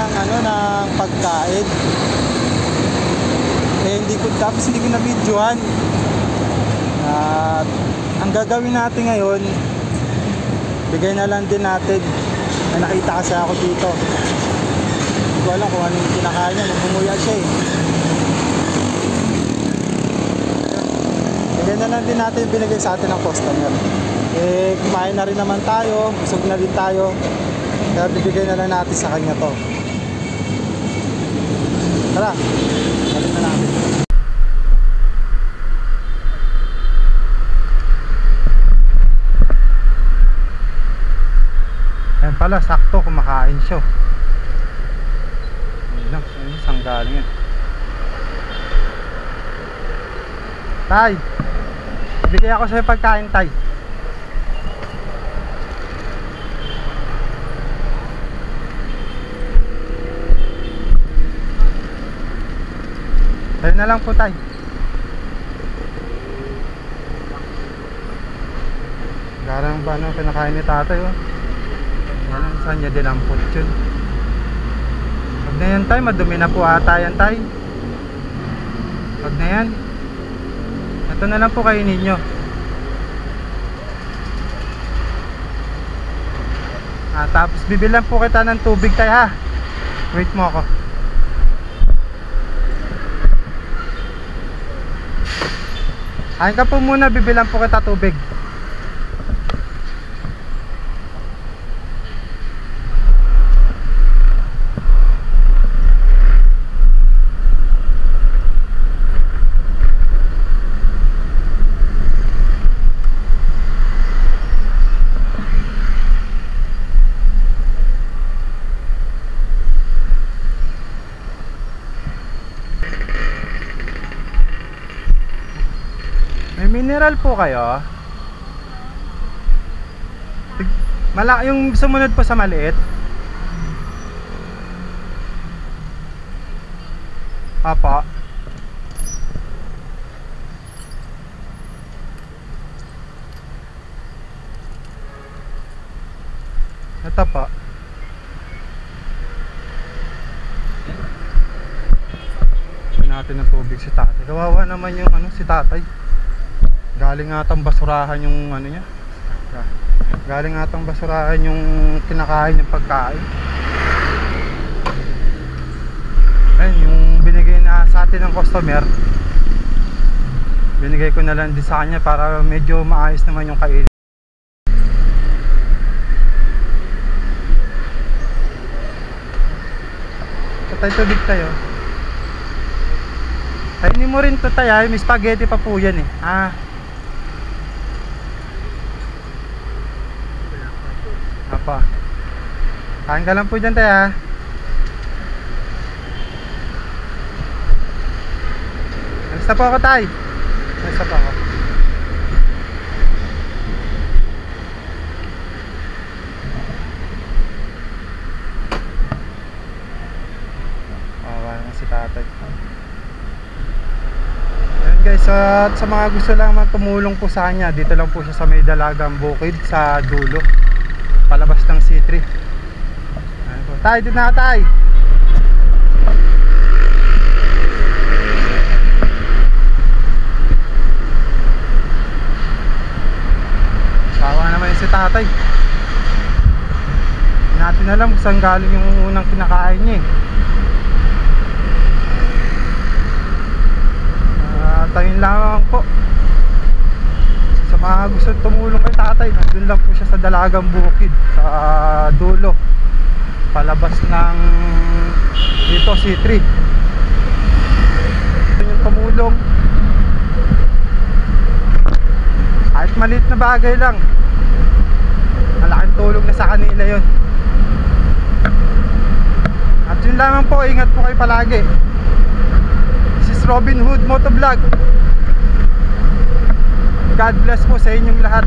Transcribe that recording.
ng ng pagkain. Hindi ko na videohan. At ang gagawin natin ngayon, bigay na lang din natin. May nakita kasi ako dito. Hindi ko alam kung ano yung kinakain niya. Bumuya siya eh. Bigay na lang din natin yung binigay sa atin ng customer. Kumain na rin naman tayo. Busog na din tayo. Kaya bibigay na lang natin sa kanya to. Tara, balik na natin. Ayan pala, sakto kumakain siya. Ayun lang, saan galing yan? Tay, bigay ako sa'yo pagkain, Tay. Tayo na lang po, Tay. Garang ba ano pinakain ni tatay, oh. Yan, saan niya dinampot yun? Huwag na yan, Tay, madumi na po ata yan, Tay. Huwag na yan. Ito na lang po kainin nyo. Tapos bibilan po kita ng tubig, Tay, ha. Wait mo ako. Kain ka po muna, bibilan po kita tubig. Mineral po kayo. Yung sumunod po sa maliit. Apa. Ito po. Bigyan natin ng tubig si tatay. Kawawa naman yung si tatay. Galing atang basurahan yung niya. Galing atang basurahan yung kinakain yung pagkain. Ayun, yung binigay na sa atin ng customer, binigay ko na lang din sa kanya para medyo maayos naman yung kainin. Patay tubig tayo. Kainin mo rin to tayo, may spaghetti pa po yan eh. Apa. Kain ka lang po dyan, Tay, Alis na po ako, Tay. Alis na po ako. Wala na si tatay. Ayan guys, at sa mga gusto lang tumulong po sa kanya, dito lang po siya sa may Dalagang Bukid sa dulo, palabas ng C3. Tay, dito na, Tay. Sawa naman yung si tatay. Hindi natin alam kung saan galing yung unang kinakain niya Tayo lang po sa mga gusto tumulong kay tatay. Nandun lang po siya sa Dalagang Bukid sa dulo, palabas ng dito C3. Yung tumulong kahit maliit na bagay lang, malaking tulong na sa kanila yun. At yun lamang po, ingat po kayo palagi. This is Robin Hood Motovlog. God bless po sa inyong lahat.